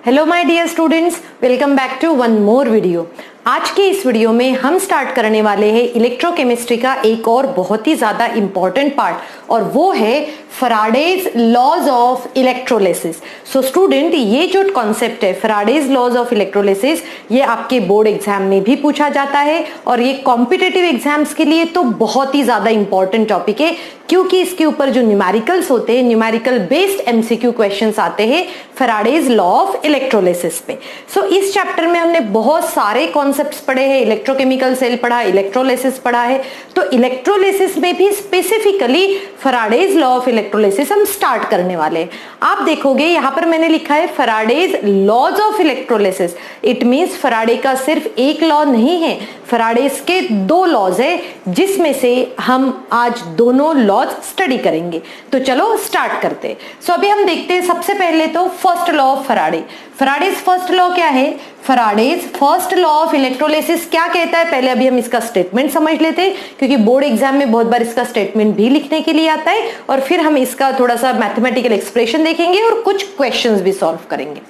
Hello my dear students, welcome back to one more video. आज के इस video में हम स्टार्ट करने वाले हैं इलेक्ट्रोकेमिस्ट्री का एक और बहुत ही ज्यादा इंपॉर्टेंट पार्ट, और वो है Faraday's laws of electrolysis. So student, ये जो कॉन्सेप्ट है फैराडेज लॉज ऑफ इलेक्ट्रोलिसिस, ये आपके बोर्ड एग्जाम में भी पूछा जाता है और ये कॉम्पिटिटिव एग्जाम्स के लिए तो बहुत ही ज्यादा इंपॉर्टेंट टॉपिक है, क्योंकि इसके ऊपर जो न्यूमेरिकल्स होते हैं, न्यूमेरिकल बेस्ड एमसीक्यू क्वेश्चंस आते हैं फैराडेज लॉ ऑफ इलेक्ट्रोलिसिस पे। सो इस चैप्टर में हमने बहुत सारे कॉन्सेप्ट्स पढ़े हैं, इलेक्ट्रोकेमिकल सेल पढ़ा, इलेक्ट्रोलिसिस पढ़ा है। तो इलेक्ट्रोलिसिस में भी specifically Faraday's law of electrolysis हम स्टार्ट करने वाले हैं। आप देखोगे यहां पर मैंने लिखा है Faraday's laws of electrolysis. It means Faraday का सिर्फ एक लॉ नहीं है, फैराडेज के दो लॉज है, जिसमें से हम आज दोनों लॉज स्टडी करेंगे। तो चलो स्टार्ट करते हैं। सो अभी हम देखते हैं सबसे पहले तो first law of Faraday. Faraday's first law क्या है? Faraday's first law of electrolysis क्या कहता है, पहले अभी हम इसका स्टेटमेंट समझ लेते हैं, क्योंकि बोर्ड एग्जाम में बहुत बार इसका स्टेटमेंट भी लिखने के लिए आता है, और फिर हम इसका थोड़ा सा मैथमेटिकल एक्सप्रेशन देखेंगे और कुछ क्वेश्चंस भी सॉल्व करेंगे।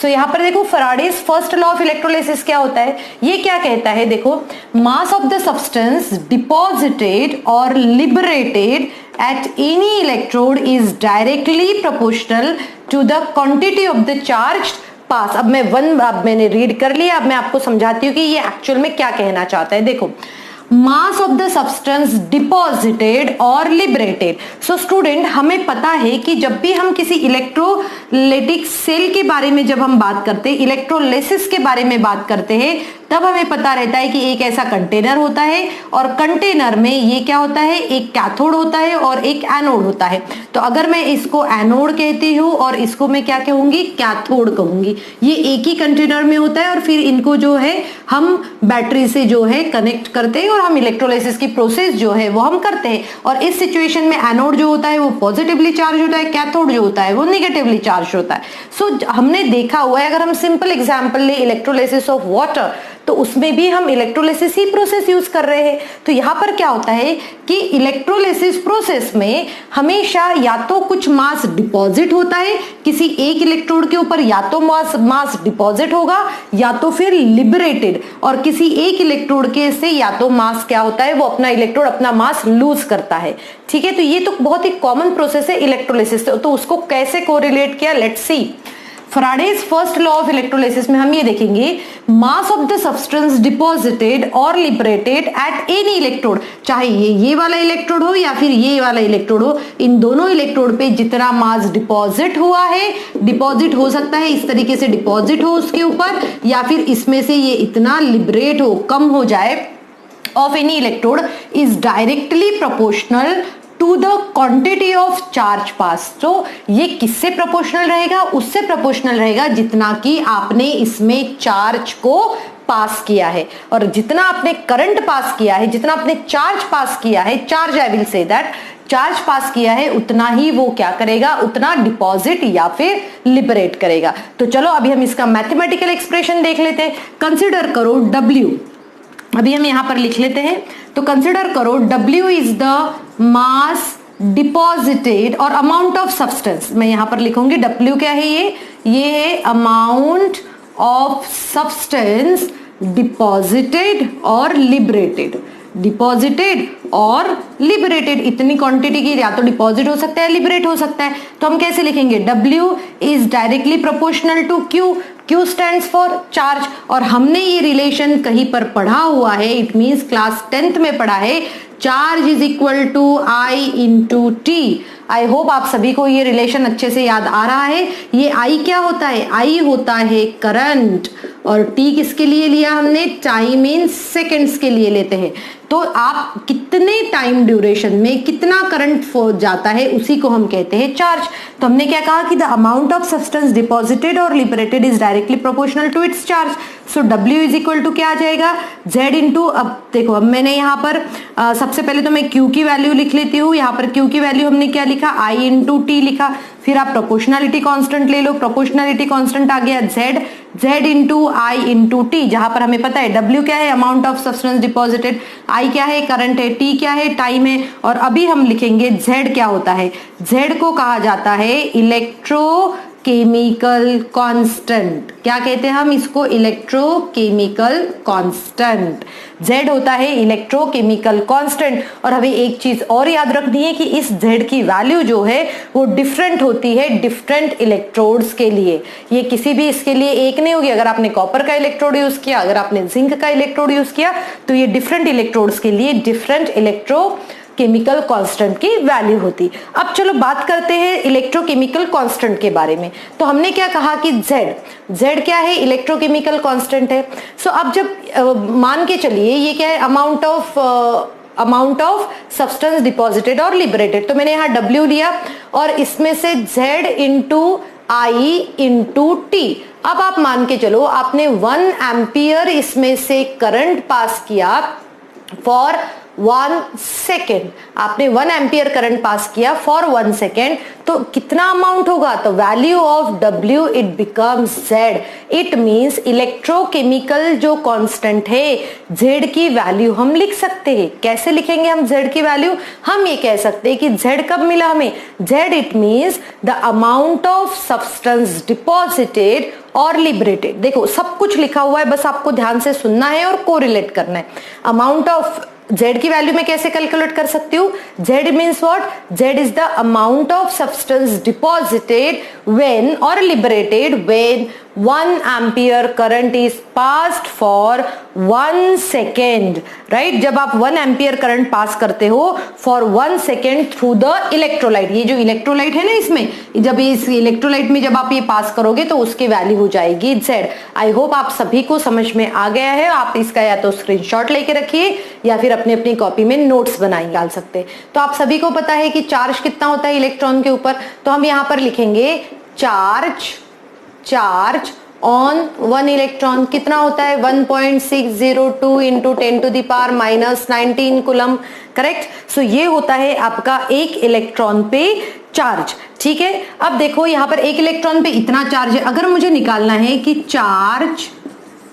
सो यहाँ पर देखो Faraday's first law of electrolysis क्या होता है, ये क्या कहता है, देखो, mass of the substance deposited और liberated at any electrode is directly proportional to the quantity of the charged pass। अब मैंने रीड कर लिया, अब मैं आपको समझाती हूँ कि ये एक्चुअल में क्या कहना चाहता है। देखो, mass of the substance deposited और लिबरेटेड। सो स्टूडेंट, हमें पता है कि जब भी हम किसी इलेक्ट्रोलाइटिक सेल के बारे में जब हम बात करते हैं, इलेक्ट्रोलिसिस के बारे में बात करते हैं, तब हमें पता रहता है कि एक ऐसा कंटेनर होता है, और कंटेनर में ये क्या होता है, एक कैथोड होता है और एक एनोड होता है। तो अगर मैं इसको एनोड कहती हूँ और इसको मैं क्या कहूंगी, कैथोड कहूंगी। ये एक ही कंटेनर में होता है और फिर इनको जो है हम बैटरी से जो है कनेक्ट करते हैं और हम इलेक्ट्रोलिसिस की प्रोसेस जो है वो हम करते हैं। और इस सिचुएशन में एनोड जो होता है वो पॉजिटिवली चार्ज होता है, कैथोड जो होता है वो निगेटिवली चार्ज होता है। सो हमने देखा हुआ है, अगर हम सिंपल एग्जांपल ले इलेक्ट्रोलिसिस ऑफ वाटर, तो उसमें भी हम इलेक्ट्रोलिसिस ही प्रोसेस यूज कर रहे हैं। तो यहाँ पर क्या होता है कि इलेक्ट्रोलिसिस प्रोसेस में हमेशा या तो कुछ मास डिपॉजिट होता है किसी एक इलेक्ट्रोड के ऊपर, या तो मास डिपॉजिट होगा, या तो फिर लिबरेटेड, और किसी एक इलेक्ट्रोड के से या तो मास क्या होता है, वो अपना इलेक्ट्रोड अपना मास लूज करता है। ठीक है, तो ये तो बहुत ही कॉमन प्रोसेस है इलेक्ट्रोलिसिस। तो उसको कैसे कोरिलेट किया, let's see. Faraday's first law of electrolysis में हम ये देखेंगे, mass of the substance deposited और लिबरेटेड एट एनी इलेक्ट्रोड, चाहे ये वाला इलेक्ट्रोड हो या फिर ये वाला इलेक्ट्रोड हो, इन दोनों इलेक्ट्रोड पे जितना मास डिपॉजिट हुआ है, डिपॉजिट हो सकता है इस तरीके से डिपॉजिट हो उसके ऊपर, या फिर इसमें से ये इतना लिबरेट हो, कम हो जाए, of any electrode is directly proportional to the quantity of charge pass. तो ये किससे प्रोपोर्शनल रहेगा, उससे प्रोपोर्शनल रहेगा जितना कि आपने इसमें चार्ज को पास किया है, और जितना आपने करंट पास किया है, जितना आपने चार्ज पास किया है, charge I will say that, charge pass किया है, उतना ही वो क्या करेगा, उतना डिपॉजिट या फिर लिबरेट करेगा। तो चलो अभी हम इसका मैथमेटिकल एक्सप्रेशन देख लेते हैं। कंसिडर करो W, अभी हम यहां पर लिख लेते हैं। तो कंसिडर करो W is the mass deposited और अमाउंट ऑफ सब्सटेंस, मैं यहां पर लिखूंगी W क्या है, ये है अमाउंट ऑफ सब्सटेंस डिपॉजिटेड और लिबरेटेड। डिपॉजिटेड और लिबरेटेड, इतनी क्वांटिटी की या तो डिपॉजिट हो सकता है, लिबरेट हो सकता है। तो हम कैसे लिखेंगे, W is directly proportional to Q। Q stands for charge, और हमने ये रिलेशन कहीं पर पढ़ा हुआ है, इट मींस क्लास 10th में पढ़ा है, charge is equal to I into T. I hope आप सभी को ये रिलेशन अच्छे से याद आ रहा है। ये I क्या होता है, I होता है करंट, और T किसके लिए लिया हमने, टाइम इन सेकेंड्स के लिए लेते हैं। तो आप कितने टाइम ड्यूरेशन में कितना करंट जाता है, उसी को हम कहते हैं चार्ज। तो हमने क्या कहा कि the amount of substance deposited और liberated is directly proportional to its charge. So W is equal to क्या आ जाएगा, Z इंटू, अब देखो, अब मैंने यहाँ पर सबसे पहले तो मैं Q की वैल्यू लिख लेती हूँ। यहाँ पर Q की वैल्यू हमने क्या लिखा, I इंटू टी लिखा। फिर आप प्रोपोर्शनलिटी कांस्टेंट ले लो, प्रोपोर्शनलिटी कांस्टेंट आ गया Z into I into T, जहां पर हमें पता है W क्या है, amount of substance deposited, I क्या है, करंट है, T क्या है, टाइम है, और अभी हम लिखेंगे Z क्या होता है। Z को कहा जाता है इलेक्ट्रो केमिकल कांस्टेंट। क्या कहते हैं हम इसको? Electrochemical constant. Z होता है इलेक्ट्रोकेमिकल कांस्टेंट। और हमें एक चीज और याद रखनी है कि इस Z की वैल्यू जो है वो डिफरेंट होती है डिफरेंट इलेक्ट्रोड्स के लिए। ये किसी भी इसके लिए एक नहीं होगी। अगर आपने कॉपर का इलेक्ट्रोड यूज किया, अगर आपने जिंक का इलेक्ट्रोड यूज किया, तो ये डिफरेंट इलेक्ट्रोड्स के लिए डिफरेंट इलेक्ट्रोकेमिकल कांस्टेंट की वैल्यू होती। अब चलो बात करते हैं इलेक्ट्रोकेमिकल कांस्टेंट के बारे में। तो हमने क्या कहा कि Z क्या है? इलेक्ट्रोकेमिकल कांस्टेंट है। सो अब जब मान के चलिए ये क्या है? अमाउंट ऑफ सब्सटेंस डिपॉजिटेड और लिबरेटेड। तो मैंने यहाँ W लिया और इसमें से Z into I into T। अब आप मान के चलो आपने 1 एम्पियर इसमें से करंट पास किया फॉर 1 सेकेंड। आपने 1 एम्पियर करंट पास किया फॉर 1 सेकेंड, तो कितना अमाउंट होगा? तो value of W it becomes Z। It means electrochemical जो कांस्टेंट है Z की वैल्यू हम लिख सकते हैं। कैसे लिखेंगे हम Z की वैल्यू? हम ये कह सकते हैं कि Z कब मिला हमें? Z it means the amount of substance deposited और लिबरेटेड। देखो सब कुछ लिखा हुआ है, बस आपको ध्यान से सुनना है और कोरिलेट करना है। अमाउंट ऑफ Z की वैल्यू में कैसे कैलकुलेट कर सकती हूँ? Z means what? Z is the amount of substance deposited when और liberated when 1 ampere current is passed for 1 second. Right? जब आप 1 एम्पियर करंट पास करते हो for 1 second through the electrolyte. ये जो इलेक्ट्रोलाइट है ना, इसमें जब इस इलेक्ट्रोलाइट में जब आप ये पास करोगे तो उसकी वैल्यू हो जाएगी Z। आई होप आप सभी को समझ में आ गया है। आप इसका या तो स्क्रीनशॉट लेके रखिए या फिर अपनी अपनी कॉपी में नोट्स बनाई डाल सकते हैं। तो आप सभी को पता है कि चार्ज कितना होता है इलेक्ट्रॉन के ऊपर। तो हम यहाँ पर लिखेंगे चार्ज ऑन 1 इलेक्ट्रॉन कितना होता है? 1.602 into 10 to the power -19 coulomb. Correct? So ये होता है आपका एक इलेक्ट्रॉन पे चार्ज। ठीक है, अब देखो यहाँ पर एक इलेक्ट्रॉन पे इतना चार्ज है। अगर मुझे निकालना है कि charge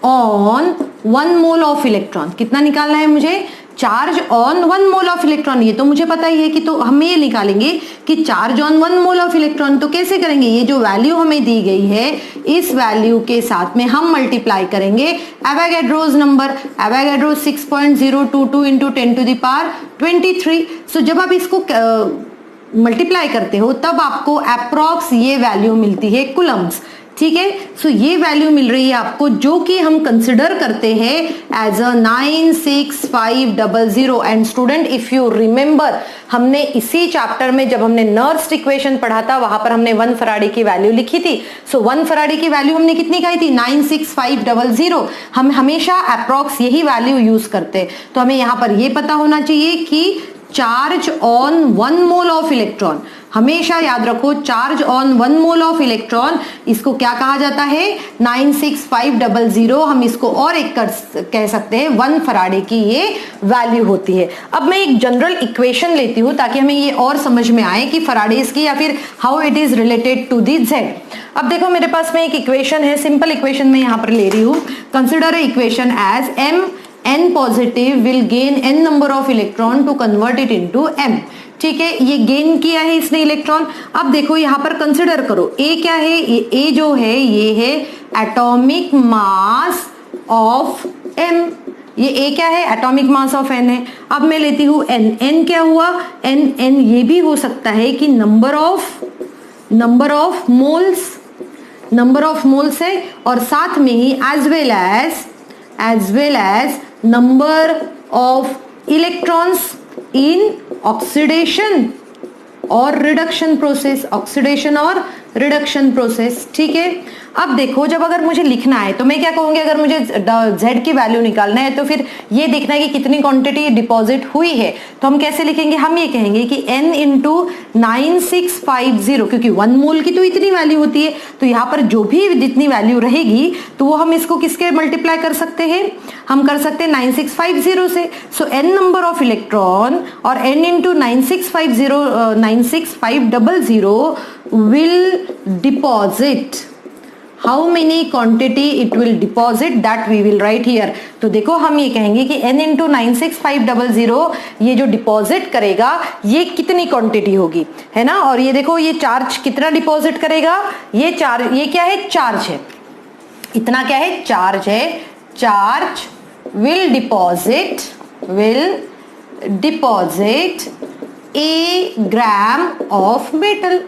on 1 mole of electron, कितना निकालना है मुझे? Charge on 1 mole of electron. ये तो मुझे पता ही है कि तो हम ये निकालेंगे कि charge on 1 mole of electron. तो कैसे करेंगे? ये जो वैल्यू हमें दी गई है इस वैल्यू के साथ में हम मल्टीप्लाई करेंगे Avogadro's number. Avogadro 6.022 into 10 to the power 23। So जब आप इसको मल्टीप्लाई करते हो तब आपको अप्रॉक्स ये वैल्यू मिलती है कूलम्स। ठीक है, सो ये वैल्यू मिल रही है आपको जो कि हम कंसिडर करते हैं as a 96500। And student if you remember, हमने इसी चैप्टर में जब हमने नर्स्ट इक्वेशन पढ़ा था वहां पर हमने 1 फराडे की वैल्यू लिखी थी। सो 1 फराडे की वैल्यू हमने कितनी कही थी? 96500। हम हमेशा अप्रॉक्स यही वैल्यू यूज करते हैं। तो हमें यहां पर यह पता होना चाहिए कि charge on 1 mole of electron, हमेशा याद रखो charge on 1 mole of electron, इसको क्या कहा जाता है? 96500। हम इसको और एक कह सकते हैं 1 फराडे की ये वैल्यू होती है। अब मैं एक जनरल इक्वेशन लेती हूं ताकि हमें ये और समझ में आए कि फराडेज की या फिर how it is related to the Z। अब देखो मेरे पास में एक इक्वेशन है, सिंपल इक्वेशन में यहां पर ले रही हूं। Consider equation as n positive will gain n number of electron to convert it into m। ठीक है, ये गेन किया है इसने इलेक्ट्रॉन। अब देखो यहां पर कंसिडर करो A क्या है? ये A जो है ये है एटॉमिक मास ऑफ m। ये A क्या है? एटॉमिक मास ऑफ n है। अब मैं लेती हूं n। n क्या हुआ? n ये भी हो सकता है कि नंबर ऑफ मोल्स है और साथ में ही as well as number of electrons in oxidation और रिडक्शन प्रोसेस। ठीक है, अब देखो जब अगर मुझे लिखना है तो मैं क्या कहूंगी? अगर मुझे Z की वैल्यू निकालना है तो फिर ये देखना है कि कितनी क्वांटिटी डिपॉजिट हुई है। तो हम कैसे लिखेंगे? हम ये कहेंगे कि n इंटू 9650, क्योंकि 1 मोल की तो इतनी वैल्यू होती है, तो यहाँ पर जो भी जितनी वैल्यू रहेगी तो वो हम इसको किसके मल्टीप्लाई कर सकते हैं? हम कर सकते हैं 9650 से। So n number of electron और n into 9650 will deposit how many quantity it will deposit that we will write here. तो देखो हम ये कहेंगे कि n इंटू 96500 ये जो डिपॉजिट करेगा ये कितनी क्वांटिटी होगी, है ना। और ये देखो ये चार्ज कितना डिपॉजिट करेगा, ये चार्ज, ये क्या है, चार्ज है, इतना क्या है, चार्ज है। Charge will deposit A gram of metal.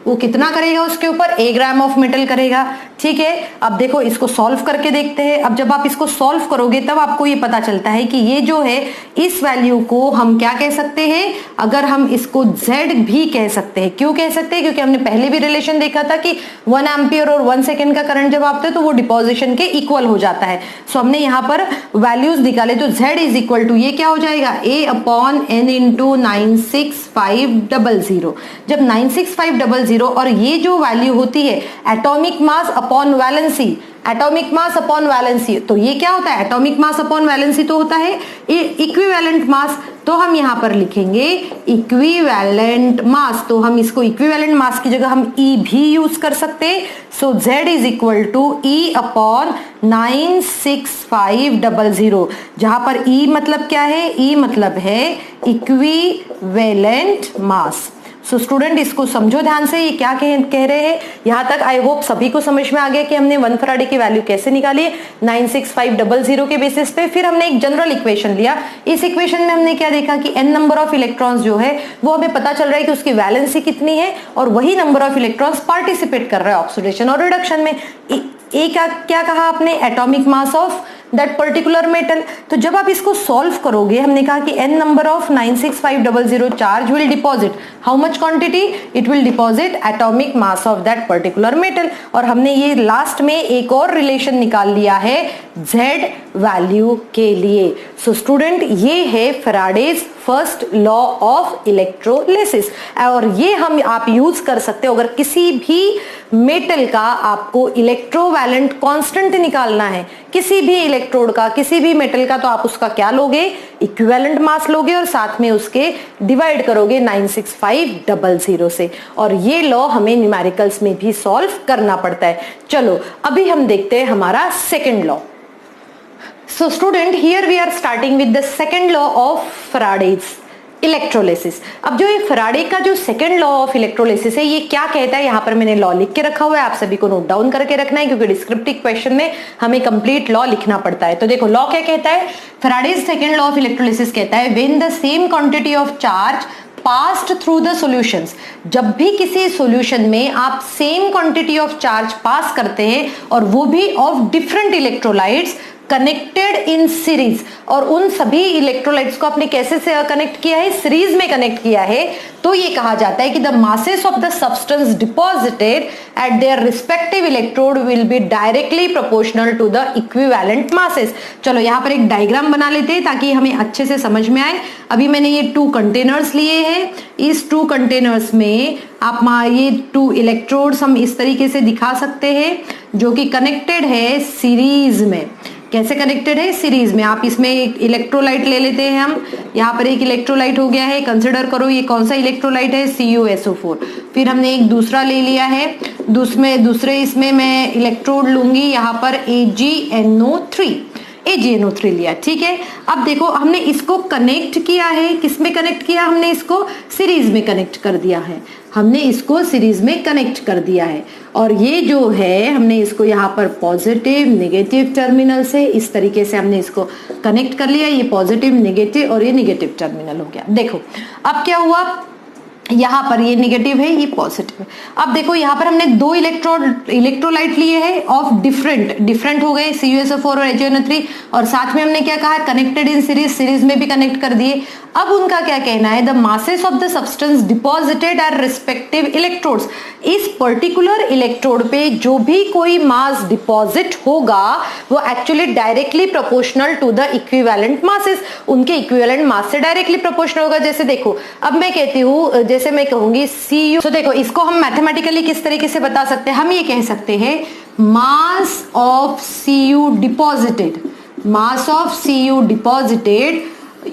वो कितना करेगा उसके ऊपर, ए ग्राम ऑफ मेटल करेगा, ठीक है। अब देखो इसको सॉल्व करके देखते हैं। अब जब आप इसको सॉल्व करोगे तब आपको ये पता चलता है कि ये जो है इस वैल्यू को हम क्या कह सकते हैं, अगर हम इसको Z भी कह सकते हैं। क्यों कह सकते हैं, क्योंकि हमने पहले भी रिलेशन देखा था कि 1 एम्पियर और 1 सेकेंड का करंट जब आता है तो वो डिपोजिशन के इक्वल हो जाता है। सो हमने यहाँ पर वैल्यूज निकाले तो Z इज इक्वल टू ये क्या हो जाएगा, A अपॉन N इंटू 96500। जब 96500 और ये जो वैल्यू होती है atomic mass upon valency, atomic mass upon valency, तो ये क्या होता है, एटॉमिक मास अपॉन वैलेंसी तो होता है इक्विवेलेंट मास। तो हम यहां पर लिखेंगे इक्विवेलेंट मास, तो हम इसको इक्विवेलेंट मास की जगह हम E भी यूज कर सकते हैं। So Z is equal to E upon 96500, जहां पर E मतलब क्या है, E मतलब है इक्विवेलेंट मास। सो स्टूडेंट इसको समझो ध्यान से, ये क्या कह रहे हैं। यहां तक आई होप सभी को समझ में आ गया कि हमने 1 फराडे की वैल्यू कैसे निकाली है 96500 के बेसिस पे। फिर हमने एक जनरल इक्वेशन लिया, इस इक्वेशन में हमने क्या देखा कि n नंबर ऑफ इलेक्ट्रॉन्स जो है वो हमें पता चल रहा है कि उसकी वैलेंसी कितनी है, और वही नंबर ऑफ इलेक्ट्रॉन्स पार्टिसिपेट कर रहा है ऑक्सीडेशन और रिडक्शन में। क्या कहा आपने, atomic mass of that particular metal. तो जब आप इसको सॉल्व करोगे, हमने कहा कि n number of 96500 charge will deposit how much quantity, it will deposit atomic mass of that particular metal. और हमने ये लास्ट में एक और रिलेशन निकाल लिया है Z वैल्यू के लिए। सो स्टूडेंट ये है Faraday's first law of electrolysis, और ये हम आप यूज कर सकते हो अगर किसी भी मेटल का आपको इलेक्ट्रोवैलेंट कांस्टेंट निकालना है, किसी भी इलेक्ट्रोड का, किसी भी मेटल का, तो आप उसका क्या लोगे, इक्विवेलेंट मास लोगे और साथ में उसके डिवाइड करोगे 96500 से। और ये लॉ हमें न्यूमेरिकल्स में भी सॉल्व करना पड़ता है। चलो अभी हम देखते हैं हमारा second law. So student, here we are starting with the second law of Faraday's electrolysis. अब जो ये फराडे का जो सेकंड लॉ ऑफ इलेक्ट्रोलिसिस है, ये क्या कहता है, यहाँ पर मैंने लॉ लिख के रखा हुआ है, आप सभी को नोट डाउन करके रखना है क्योंकि डिस्क्रिप्टिव क्वेश्चन में हमें कंप्लीट लॉ लिखना पड़ता है। तो देखो लॉ क्या कहता है, फराडेज सेकंड लॉ ऑफ इलेक्ट्रोलिसिस कहता है when the same quantity of charge passed through the solutions, जब भी किसी सॉल्यूशन में आप सेम क्वांटिटी ऑफ चार्ज पास करते हैं और वो भी of different electrolytes connected in series, और उन सभी इलेक्ट्रोलाइट्स को आपने कैसे से कनेक्ट किया है, सीरीज में कनेक्ट किया है, तो ये कहा जाता है कि the masses of the substance deposited at their respective electrode will be directly proportional to the equivalent masses. चलो यहाँ पर एक डायग्राम बना लेते हैं ताकि हमें अच्छे से समझ में आए। अभी मैंने ये 2 कंटेनर्स लिए हैं, इस 2 कंटेनर्स में आप ये 2 इलेक्ट्रोड्स हम इस तरीके से दिखा सकते हैं जो कि कनेक्टेड है सीरीज में। कैसे कनेक्टेड है, सीरीज में। आप इसमें एक इलेक्ट्रोलाइट ले लेते हैं हम, यहाँ पर एक इलेक्ट्रोलाइट हो गया है, कंसिडर करो ये कौन सा इलेक्ट्रोलाइट है, CuSO4। फिर हमने एक दूसरा ले लिया है, दूसरे इसमें मैं इलेक्ट्रोड लूंगी यहाँ पर AgNO3 लिया, ठीक है। अब देखो हमने इसको कनेक्ट किया है, किसमें कनेक्ट किया, हमने इसको सीरीज में कनेक्ट कर दिया है, हमने इसको सीरीज में कनेक्ट कर दिया है। और ये जो है हमने इसको यहाँ पर पॉजिटिव नेगेटिव टर्मिनल से इस तरीके से हमने इसको कनेक्ट कर लिया, ये पॉजिटिव नेगेटिव और ये नेगेटिव टर्मिनल हो गया। देखो अब क्या हुआ, यहाँ पर ये नेगेटिव है, ये पॉजिटिव है। अब देखो यहाँ पर हमने 2 इलेक्ट्रोलाइट लिए हैं ऑफ डिफरेंट हो गए, CuSO4 और AgNO3, और साथ में हमने क्या कहा, कनेक्टेड इन सीरीज में भी कनेक्ट कर दिए। अब उनका क्या कहना है, the masses of the substance deposited at respective electrodes, इस पर्टिकुलर इलेक्ट्रोड पे जो भी कोई मास डिपॉजिट होगा वो actually directly proportional to the equivalent masses, उनके इक्विवेलेंट मास से डायरेक्टली प्रोपोर्शनल होगा। जैसे देखो अब मैं कहती हूँ, जैसे मैं कहूंगी Cu, तो देखो इसको हम मैथमेटिकली किस तरीके से बता सकते हैं, हम ये कह सकते हैं mass of Cu deposited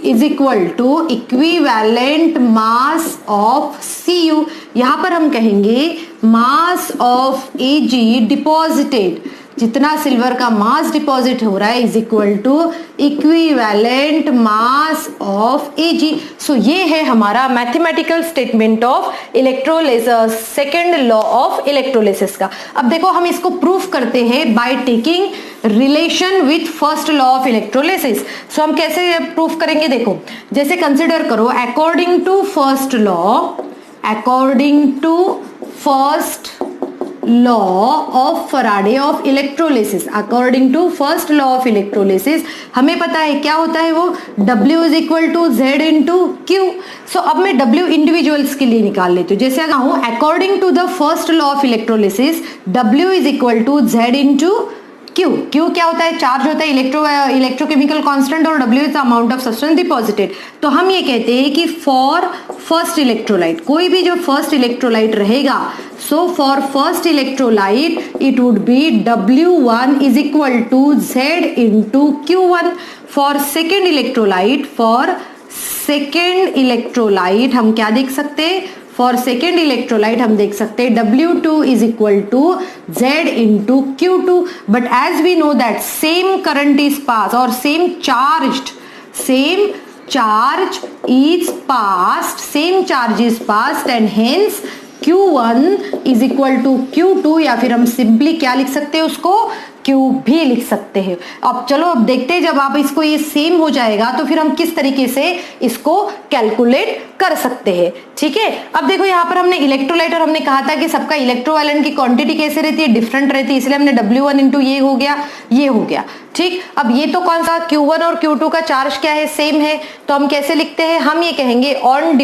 is equal to equivalent mass of Cu। यहां पर हम कहेंगे मास ऑफ Ag डिपॉजिटेड, जितना सिल्वर का मास डिपॉजिट हो रहा है is equal to equivalent mass of Ag। So ये है हमारा mathematical statement of electrolysis, second law of electrolysis का। अब देखो हम इसको प्रूफ करते हैं by taking relation with first law of electrolysis. So हम कैसे प्रूफ करेंगे, देखो जैसे कंसिडर करो according to first law of Faraday of electrolysis, according to first law of electrolysis हमें पता है क्या होता है वो, W is equal to Z into Q। So अब मैं W इंडिविजुअल्स के लिए निकाल लेती हूँ। जैसे अगर according to the first law of electrolysis W is equal to Z into Q क्या होता है, चार्ज होता है, इलेक्ट्रोकेमिकल कांस्टेंट, और W is the amount of substance deposited. तो हम ये कहते हैं कि फॉर फर्स्ट इलेक्ट्रोलाइट, कोई भी जो फर्स्ट इलेक्ट्रोलाइट रहेगा, so for first electrolyte it would be W1 is equal to Z into Q1। For second electrolyte हम क्या देख सकते हैं, फॉर सेकेंड इलेक्ट्रोलाइट हम देख सकते हैं W2 is equal to Z into Q2। But as we know that same current is pass और same charge is passed and hence Q1 is equal to Q2, या फिर हम सिंपली क्या लिख सकते हैं उसको, Q भी लिख सकते हैं। अब चलो अब देखते हैं जब आप इसको ये सेम हो जाएगा तो फिर हम किस तरीके से इसको कैलकुलेट कर सकते हैं। ठीक है, अब देखो यहाँ पर हमने इलेक्ट्रोलाइट और हमने कहा था कि सबका इलेक्ट्रोवैलेंट की क्वांटिटी कैसे रहती है, डिफरेंट रहती है, इसलिए हमने W1 इंटू ये हो गया। ठीक, अब ये तो कौन सा Q1 और Q2 का चार्ज क्या है, सेम है, तो हम कैसे लिखते हैं, हम ये कहेंगे ऑन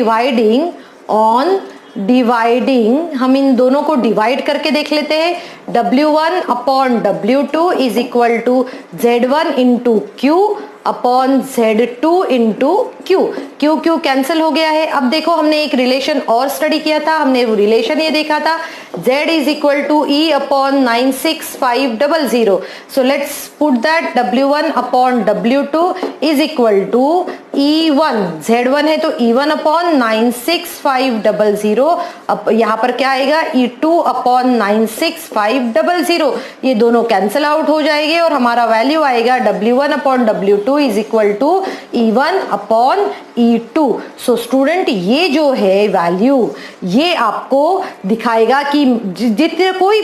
डिवाइडिंग हम इन दोनों को डिवाइड करके देख लेते हैं। W1 upon W2 is equal to Z1 into Q upon Z2 into Q cancel हो गया है। अब देखो हमने एक रिलेशन और स्टडी किया था, हमने वो रिलेशन ये देखा था Z is equal to E upon 96500। So let's put that W1 upon W2 is equal to E1, Z1 है तो E1 अपॉन 96500। अब यहाँ पर क्या आएगा, E2 अपॉन 96500। ये दोनों कैंसिल आउट हो जाएंगे और हमारा वैल्यू आएगा W1 upon W2 is equal to E1 upon E2। So student ये जो है वैल्यू ये आपको दिखाएगा कि जितने कोई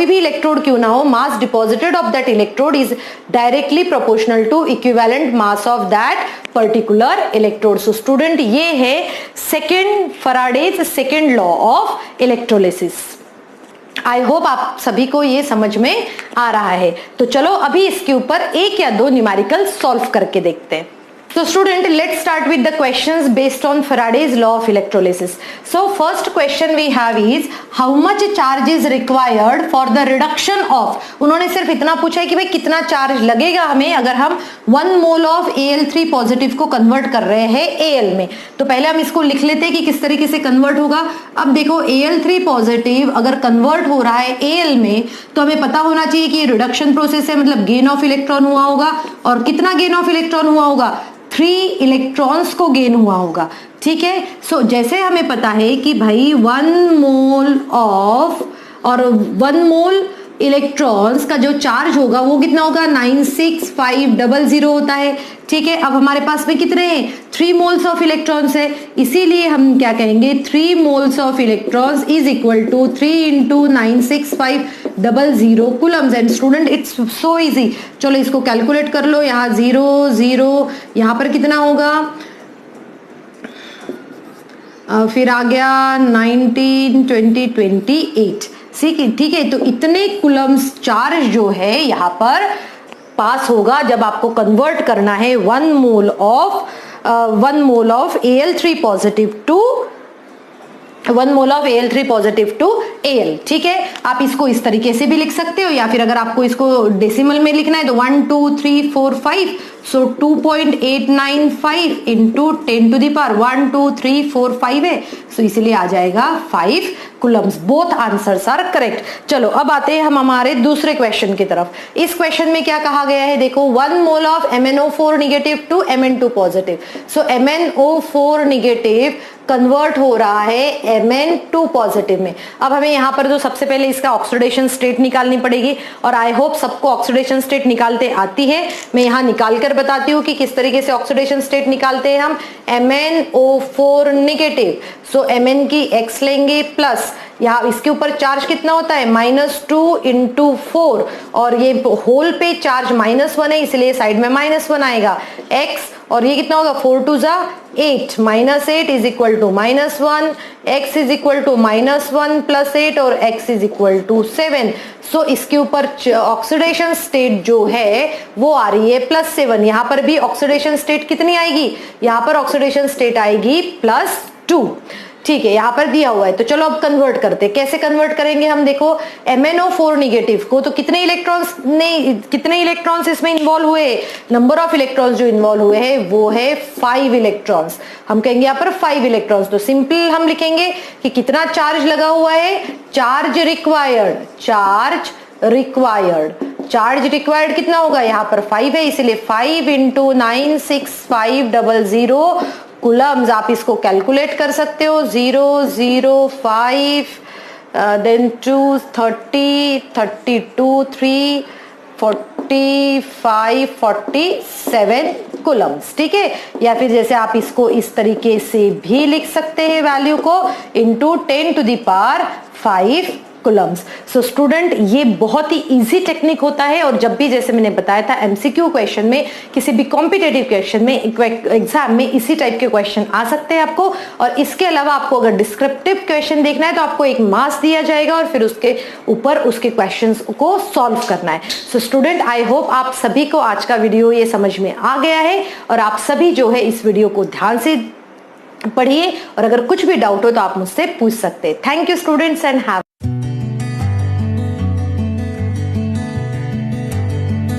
भी इलेक्ट्रोड क्यों ना हो, mass deposited of that electrode is directly proportional to equivalent mass of that particular electrode. So student ये है Faraday's second law of electrolysis. I hope आप सभी को ये समझ में आ रहा है। तो चलो अभी इसके ऊपर एक या दो न्यूमेरिकल सॉल्व करके देखते हैं। So student, let's start with the questions based on Faraday's law of electrolysis. So first question we have is how much charge is required for the reduction of, उन्होंने सिर्फ इतना पूछा है कि भाई कितना चार्ज लगेगा हमें अगर हम 1 मोल ऑफ Al3 पॉजिटिव को कन्वर्ट कर रहे हैं Al में। तो पहले हम इसको लिख लेते हैं कि किस तरीके से कन्वर्ट होगा। अब देखो Al3 पॉजिटिव अगर कन्वर्ट हो रहा है Al में तो हमें पता होना चाहिए कि रिडक्शन प्रोसेस है, मतलब गेन ऑफ इलेक्ट्रॉन हुआ होगा। और कितना गेन ऑफ इलेक्ट्रॉन हुआ होगा, 3 इलेक्ट्रॉन्स को गेन हुआ होगा। ठीक है, सो जैसे हमें पता है कि भाई 1 मोल इलेक्ट्रॉन्स का जो चार्ज होगा वो कितना होगा, 96500 होता है। ठीक है, अब हमारे पास में कितने हैं, 3 मोल्स ऑफ इलेक्ट्रॉन्स है, इसीलिए हम क्या कहेंगे 3 moles of electrons is equal to 3 into 96500 coulombs. And student it's so easy, चलो इसको कैलकुलेट कर लो। यहाँ 0 0 यहाँ पर कितना होगा, फिर आ गया 19 20 28। ठीक है, तो इतने कूलम्स चार्ज जो है यहाँ पर पास होगा जब आपको कन्वर्ट करना है 1 mole of Al3 positive to 1 mole of Al3 positive to Al। ठीक है, आप इसको इस तरीके से भी लिख सकते हो, या फिर अगर आपको इसको डेसिमल में लिखना है तो 1 2 3 4 5, so 2.895 into 10 to the power 1 2 3 4 5 है, सो इसीलिए आ जाएगा 5 coulombs. Both answers are correct. चलो अब आते हैं हम हमारे दूसरे क्वेश्चन की तरफ। इस क्वेश्चन में क्या कहा गया है, देखो 1 mole of MnO4 negative to Mn2 positive. So MnO4 negative convert हो रहा है Mn2 पॉजिटिव में। अब हमें यहाँ पर जो सबसे पहले इसका ऑक्सीडेशन स्टेट निकालनी पड़ेगी, और आई होप सबको ऑक्सीडेशन स्टेट निकालते आती है। मैं यहाँ निकाल कर बताती हूँ कि किस तरीके से ऑक्सीडेशन स्टेट निकालते हैं हम। MnO4 नेगेटिव, सो Mn की x लेंगे प्लस यहाँ इसके ऊपर चार्ज कितना होता है -2 इंटू 4, और ये होल पे चार्ज -1 है इसलिए साइड में -1 आएगा x, और ये कितना होगा 4 2 जा 8, -8 is equal to -1, x is equal to -1 plus 8 और x is equal to 7। So इसके ऊपर ऑक्सीडेशन स्टेट जो है वो आ रही है +7। यहाँ पर भी ऑक्सीडेशन स्टेट कितनी आएगी, यहाँ पर ऑक्सीडेशन स्टेट आएगी +2। ठीक है, यहाँ पर दिया हुआ है, तो चलो अब कन्वर्ट करते हैं। कैसे कन्वर्ट करेंगे हम, देखो MnO4 नेगेटिव को तो कितने इलेक्ट्रॉन्स इसमें इन्वॉल्व हुए, नंबर ऑफ इलेक्ट्रॉन्स जो इन्वॉल्व हुए हैं वो है 5 इलेक्ट्रॉन्स। हम कहेंगे यहाँ पर 5 इलेक्ट्रॉन्स, तो सिंपल हम लिखेंगे कि कितना चार्ज लगा हुआ है, चार्ज रिक्वायर्ड कितना होगा, यहाँ पर 5 है इसलिए 5 इंटू 96500 कूलम्स। आप इसको कैलकुलेट कर सकते हो, 005 देन 2 30 32 3 45 47 कूलम्स। ठीक है, या फिर जैसे आप इसको इस तरीके से भी लिख सकते हैं वैल्यू को, into 10 to the power 5 coulombs. So student, ये बहुत ही इजी टेक्निक होता है, और जब भी जैसे मैंने बताया था MCQ क्वेश्चन में, किसी भी कॉम्पिटेटिव क्वेश्चन में, एग्जाम में इसी टाइप के क्वेश्चन आ सकते हैं आपको। और इसके अलावा आपको अगर डिस्क्रिप्टिव क्वेश्चन देखना है तो आपको एक मार्क्स दिया जाएगा और फिर उसके ऊपर उसके क्वेश्चंस को सॉल्व करना है। सो स्टूडेंट, आई होप आप सभी को आज का वीडियो ये समझ में आ गया है, और आप सभी जो है इस वीडियो को ध्यान से पढ़िए, और अगर कुछ भी डाउट हो तो आप मुझसे पूछ सकते हैं। Thank you students and have